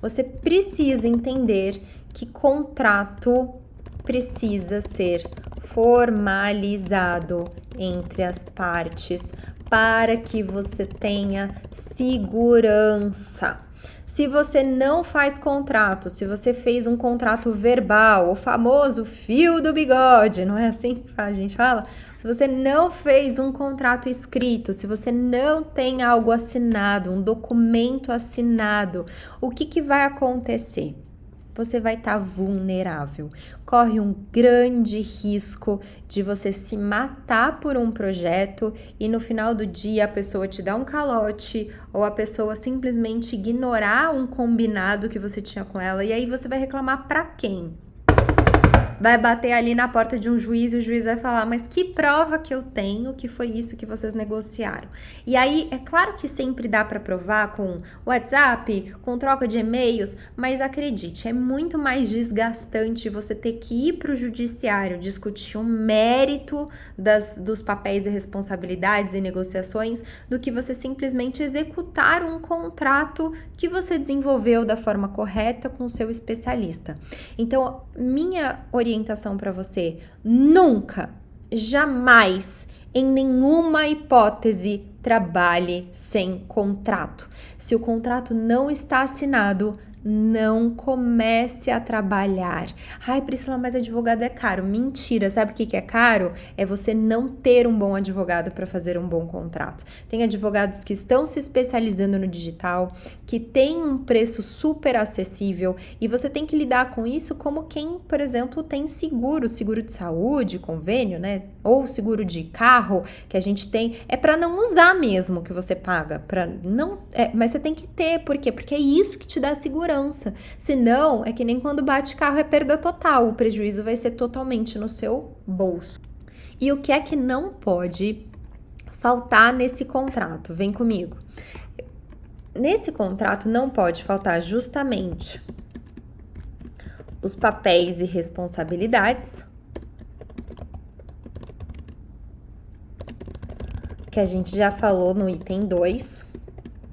Você precisa entender que contrato precisa ser formalizado entre as partes para que você tenha segurança. Se você não faz contrato, se você fez um contrato verbal, o famoso fio do bigode, não é assim que a gente fala? Se você não fez um contrato escrito, se você não tem algo assinado, um documento assinado, o que vai acontecer? Você vai estar vulnerável. Corre um grande risco de você se matar por um projeto e no final do dia a pessoa te dá um calote ou a pessoa simplesmente ignorar um combinado que você tinha com ela e aí você vai reclamar para quem? Vai bater ali na porta de um juiz e o juiz vai falar, mas que prova que eu tenho que foi isso que vocês negociaram? E aí, é claro que sempre dá para provar com WhatsApp, com troca de e-mails, mas acredite, é muito mais desgastante você ter que ir para o judiciário discutir o mérito dos papéis e responsabilidades e negociações do que você simplesmente executar um contrato que você desenvolveu da forma correta com o seu especialista. Então, minha orientação para você: nunca, jamais, em nenhuma hipótese, trabalhe sem contrato. Se o contrato não está assinado, não comece a trabalhar. Ai, Priscila, mas advogado é caro. Mentira, sabe o que é caro? É você não ter um bom advogado para fazer um bom contrato. Tem advogados que estão se especializando no digital, que tem um preço super acessível e você tem que lidar com isso como quem, por exemplo, tem seguro de saúde, convênio, né? Ou seguro de carro que a gente tem, é para não usar mesmo que você paga, para não, mas você tem que ter, por quê? Porque é isso que te dá segurança. Senão, é que nem quando bate carro, é perda total, o prejuízo vai ser totalmente no seu bolso. E o que é que não pode faltar nesse contrato? Vem comigo. Nesse contrato não pode faltar justamente os papéis e responsabilidades, que a gente já falou no item 2.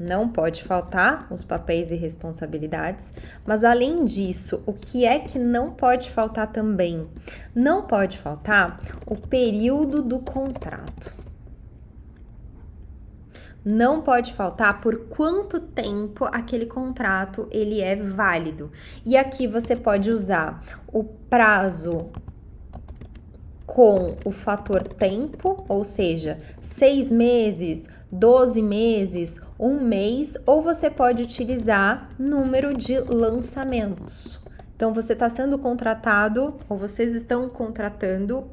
Não pode faltar os papéis e responsabilidades, mas além disso, o que é que não pode faltar também? Não pode faltar o período do contrato. Não pode faltar por quanto tempo aquele contrato ele é válido. E aqui você pode usar o prazo com o fator tempo, ou seja, 6 meses, 12 meses, 1 mês, ou você pode utilizar número de lançamentos. Então, você está sendo contratado, ou vocês estão contratando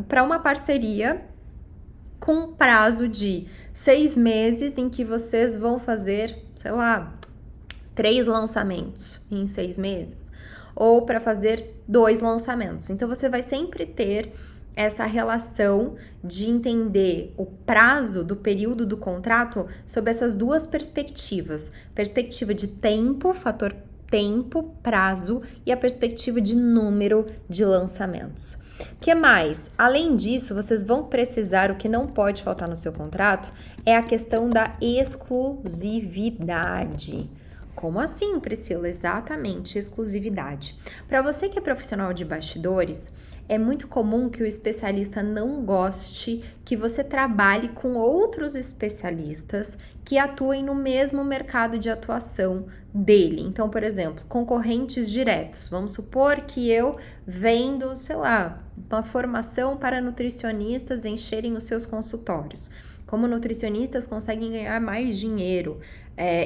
para uma parceria com prazo de 6 meses em que vocês vão fazer, sei lá, 3 lançamentos em 6 meses. Ou para fazer 2 lançamentos. Então, você vai sempre ter essa relação de entender o prazo do período do contrato sob essas duas perspectivas. Perspectiva de tempo, fator tempo, prazo, e a perspectiva de número de lançamentos. Que mais? Além disso, vocês vão precisar, o que não pode faltar no seu contrato, é a questão da exclusividade. Como assim, Priscila? Exatamente, exclusividade. Para você que é profissional de bastidores, é muito comum que o especialista não goste que você trabalhe com outros especialistas que atuem no mesmo mercado de atuação dele. Então, por exemplo, concorrentes diretos. Vamos supor que eu vendo, sei lá, uma formação para nutricionistas encherem os seus consultórios. Como nutricionistas conseguem ganhar mais dinheiro.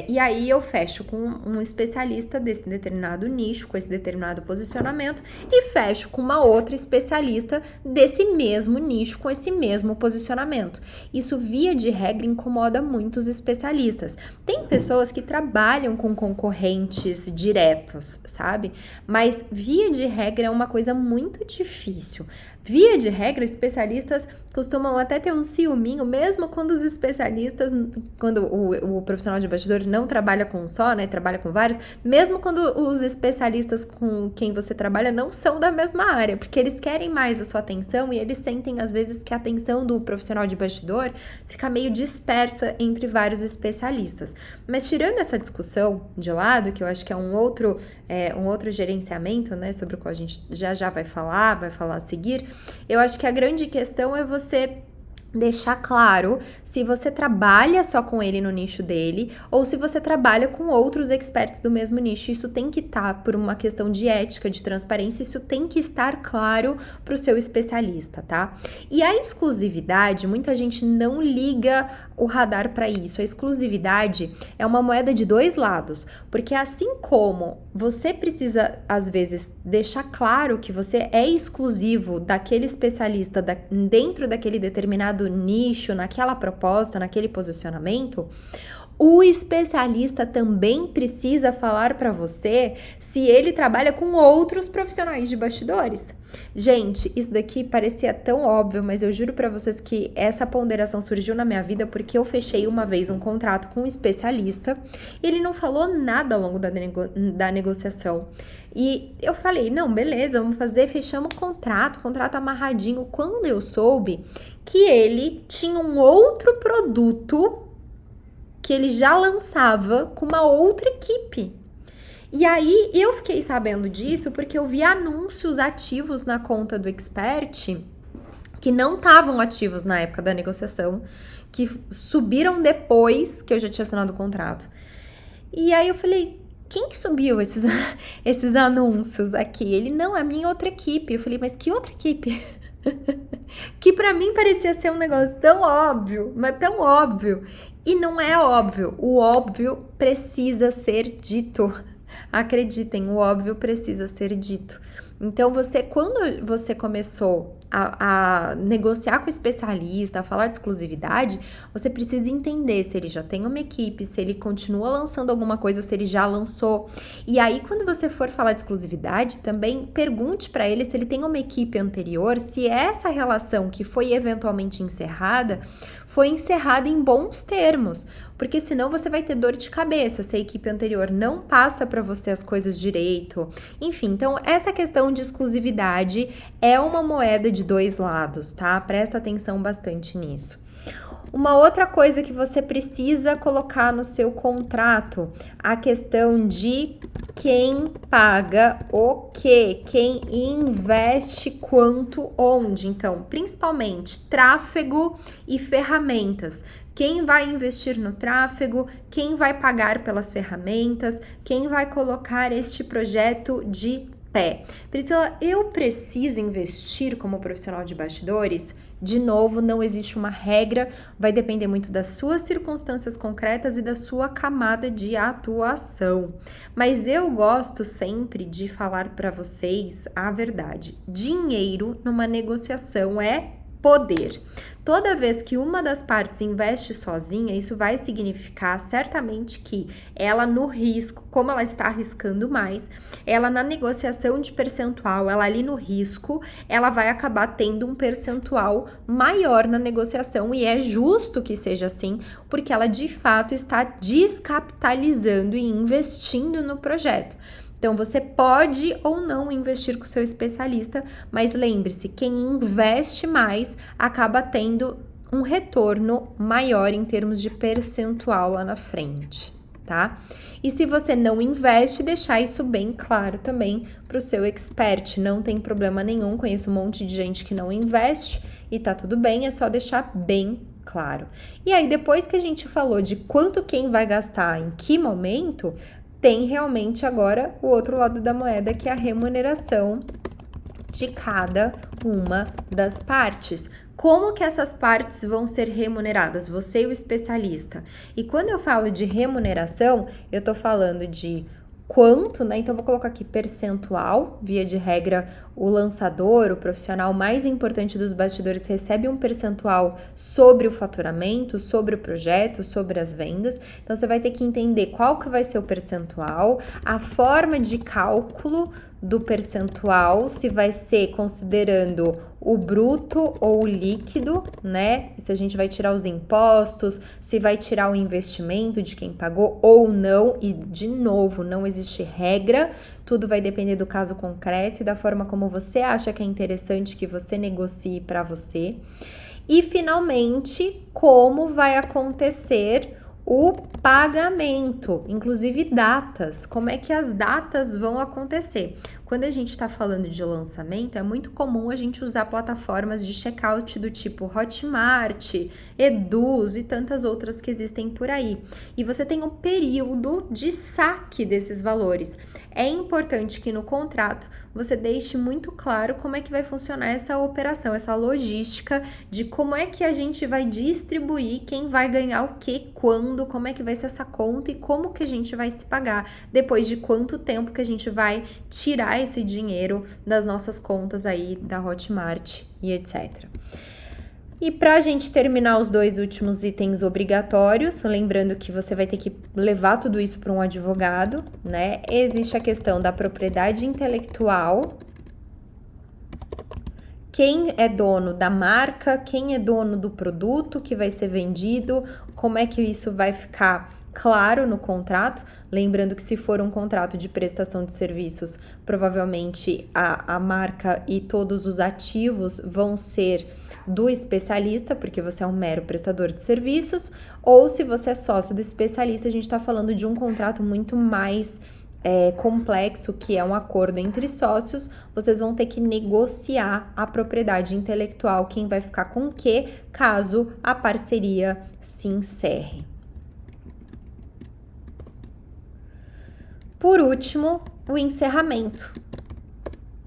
E aí eu fecho com um especialista desse determinado nicho, com esse determinado posicionamento, e fecho com uma outra especialista desse mesmo nicho, com esse mesmo posicionamento. Isso, via de regra, incomoda muitos especialistas. Tem pessoas que trabalham com concorrentes diretos, sabe? Mas, via de regra, é uma coisa muito difícil. Via de regra, especialistas costumam até ter um ciúminho, mesmo quando os especialistas, quando o profissional de bastidores bastidor não trabalha com um só, né? Trabalha com vários, mesmo quando os especialistas com quem você trabalha não são da mesma área, porque eles querem mais a sua atenção e eles sentem, às vezes, que a atenção do profissional de bastidor fica meio dispersa entre vários especialistas. Mas tirando essa discussão de lado, que eu acho que é um outro gerenciamento, né, sobre o qual a gente já vai falar a seguir, eu acho que a grande questão é você deixar claro se você trabalha só com ele no nicho dele ou se você trabalha com outros experts do mesmo nicho. Isso tem que estar por uma questão de ética, de transparência, isso tem que estar claro para o seu especialista, tá? E a exclusividade, muita gente não liga o radar para isso. A exclusividade é uma moeda de dois lados, porque assim como você precisa, às vezes, deixar claro que você é exclusivo daquele especialista dentro daquele determinado nicho, naquela proposta, naquele posicionamento, o especialista também precisa falar para você se ele trabalha com outros profissionais de bastidores. Gente, isso daqui parecia tão óbvio, mas eu juro para vocês que essa ponderação surgiu na minha vida porque eu fechei uma vez um contrato com um especialista e ele não falou nada ao longo da negociação. E eu falei, não, beleza, vamos fazer, fechamos o contrato amarradinho. Quando eu soube que ele tinha um outro produto que ele já lançava com uma outra equipe. E aí, eu fiquei sabendo disso porque eu vi anúncios ativos na conta do Expert que não estavam ativos na época da negociação, que subiram depois que eu já tinha assinado o contrato. E aí eu falei, quem que subiu esses anúncios aqui? Ele, não, é a minha outra equipe. Eu falei, mas que outra equipe? Que pra mim parecia ser um negócio tão óbvio, mas tão óbvio. E não é óbvio. O óbvio precisa ser dito. Acreditem, o óbvio precisa ser dito. Então, quando você começou a negociar com o especialista, a falar de exclusividade, você precisa entender se ele já tem uma equipe, se ele continua lançando alguma coisa ou se ele já lançou. E aí, quando você for falar de exclusividade, também pergunte para ele se ele tem uma equipe anterior, se essa relação que foi eventualmente encerrada, foi encerrada em bons termos, porque senão você vai ter dor de cabeça se a equipe anterior não passa para você as coisas direito. Enfim, então essa questão de exclusividade é uma moeda de dois lados, tá? Presta atenção bastante nisso. Uma outra coisa que você precisa colocar no seu contrato, a questão de quem paga o quê, quem investe quanto, onde. Então, principalmente tráfego e ferramentas. Quem vai investir no tráfego, quem vai pagar pelas ferramentas, quem vai colocar este projeto de pé. Priscila, eu preciso investir como profissional de bastidores? De novo, não existe uma regra, vai depender muito das suas circunstâncias concretas e da sua camada de atuação. Mas eu gosto sempre de falar para vocês a verdade. Dinheiro numa negociação é poder. Toda vez que uma das partes investe sozinha, isso vai significar certamente que ela no risco, como ela está arriscando mais, ela na negociação de percentual, ela ali no risco, ela vai acabar tendo um percentual maior na negociação e é justo que seja assim, porque ela de fato está descapitalizando e investindo no projeto. Então, você pode ou não investir com o seu especialista, mas lembre-se, quem investe mais acaba tendo um retorno maior em termos de percentual lá na frente, tá? E se você não investe, deixar isso bem claro também para o seu expert, não tem problema nenhum, conheço um monte de gente que não investe e tá tudo bem, é só deixar bem claro. E aí, depois que a gente falou de quanto quem vai gastar em que momento, tem realmente agora o outro lado da moeda, que é a remuneração de cada uma das partes. Como que essas partes vão ser remuneradas? Você e o especialista. E quando eu falo de remuneração, eu tô falando de quanto, né? Então, vou colocar aqui percentual. Via de regra, o lançador, o profissional mais importante dos bastidores, recebe um percentual sobre o faturamento, sobre o projeto, sobre as vendas. Então, você vai ter que entender qual que vai ser o percentual, a forma de cálculo do percentual, se vai ser considerando o bruto ou o líquido, né? Se a gente vai tirar os impostos, se vai tirar o investimento de quem pagou ou não. E, de novo, não existe regra, tudo vai depender do caso concreto e da forma como você acha que é interessante que você negocie para você. E, finalmente, como vai acontecer o pagamento, inclusive datas, como é que as datas vão acontecer. Quando a gente está falando de lançamento, é muito comum a gente usar plataformas de checkout do tipo Hotmart, Eduz e tantas outras que existem por aí. E você tem um período de saque desses valores. É importante que no contrato você deixe muito claro como é que vai funcionar essa operação, essa logística de como é que a gente vai distribuir, quem vai ganhar o que, quando, como é que vai ser essa conta e como que a gente vai se pagar, depois de quanto tempo que a gente vai tirar esse dinheiro das nossas contas aí da Hotmart e etc. E para a gente terminar os 2 últimos itens obrigatórios, lembrando que você vai ter que levar tudo isso para um advogado, né? Existe a questão da propriedade intelectual, quem é dono da marca, quem é dono do produto que vai ser vendido, como é que isso vai ficar claro no contrato. Lembrando que se for um contrato de prestação de serviços, provavelmente a marca e todos os ativos vão ser do especialista, porque você é um mero prestador de serviços, ou se você é sócio do especialista, a gente está falando de um contrato muito mais complexo, que é um acordo entre sócios. Vocês vão ter que negociar a propriedade intelectual, quem vai ficar com o quê, caso a parceria se encerre. Por último, o encerramento.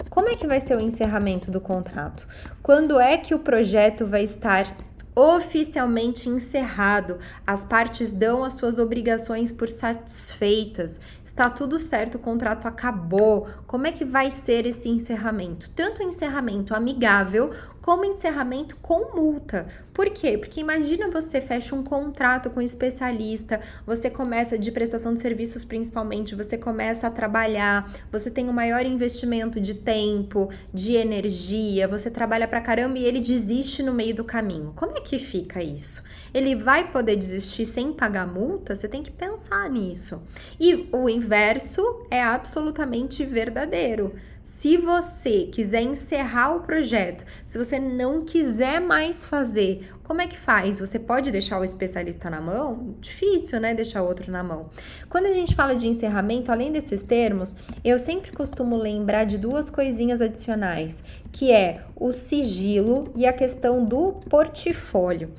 Como é que vai ser o encerramento do contrato? Quando é que o projeto vai estar oficialmente encerrado? As partes dão as suas obrigações por satisfeitas, está tudo certo, o contrato acabou. Como é que vai ser esse encerramento? Tanto encerramento amigável como encerramento com multa. Por quê? Porque imagina você fecha um contrato com um especialista, você começa de prestação de serviços principalmente, você começa a trabalhar, você tem um maior investimento de tempo, de energia, você trabalha pra caramba e ele desiste no meio do caminho. Como é que fica isso? Ele vai poder desistir sem pagar multa? Você tem que pensar nisso. E o inverso é absolutamente verdadeiro. Se você quiser encerrar o projeto, se você não quiser mais fazer, como é que faz? Você pode deixar o especialista na mão? Difícil, né? Deixar o outro na mão. Quando a gente fala de encerramento, além desses termos, eu sempre costumo lembrar de 2 coisinhas adicionais, que é o sigilo e a questão do portfólio,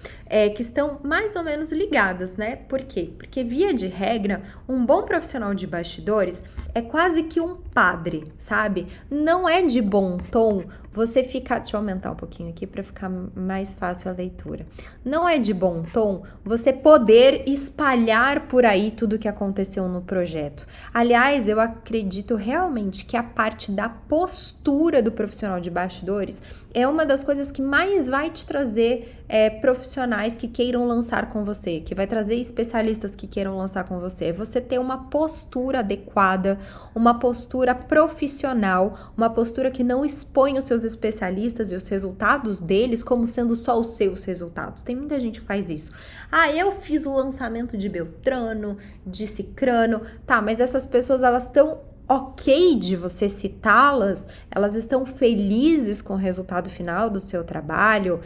que estão mais ou menos ligadas, né? Por quê? Porque, via de regra, um bom profissional de bastidores é quase que um padre, sabe? Não é de bom tom você ficar... Deixa eu aumentar um pouquinho aqui para ficar mais fácil a leitura. Não é de bom tom você poder espalhar por aí tudo o que aconteceu no projeto. Aliás, eu acredito realmente que a parte da postura do profissional de bastidores é uma das coisas que mais vai te trazer profissionais que queiram lançar com você, que vai trazer especialistas que queiram lançar com você. É você ter uma postura adequada, uma postura profissional, uma postura que não expõe os seus especialistas e os resultados deles como sendo só os seus resultados. Tem muita gente que faz isso. Ah, eu fiz o lançamento de Beltrano, de Cicrano. Tá, mas essas pessoas, elas estão ok de você citá-las, elas estão felizes com o resultado final do seu trabalho,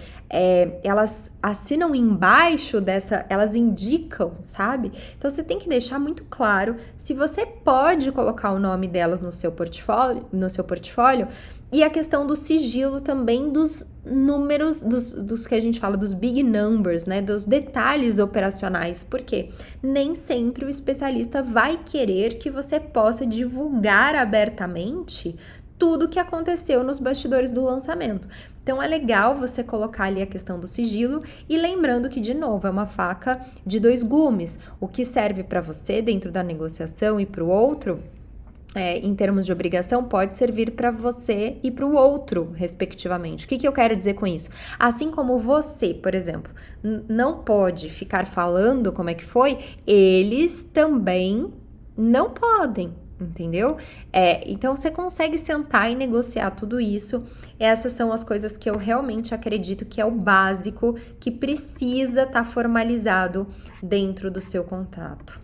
elas assinam embaixo dessa, elas indicam, sabe? Então você tem que deixar muito claro se você pode colocar o nome delas no seu portfólio, e a questão do sigilo também dos números, dos que a gente fala, dos big numbers, né? Dos detalhes operacionais. Por quê? Nem sempre o especialista vai querer que você possa divulgar abertamente tudo que aconteceu nos bastidores do lançamento. Então é legal você colocar ali a questão do sigilo e lembrando que, de novo, é uma faca de 2 gumes. O que serve para você dentro da negociação e para o outro, em termos de obrigação, pode servir para você e para o outro, respectivamente. O que eu quero dizer com isso? Assim como você, por exemplo, não pode ficar falando como é que foi, eles também não podem. Entendeu? Então você consegue sentar e negociar tudo isso. Essas são as coisas que eu realmente acredito que é o básico que precisa estar formalizado dentro do seu contrato.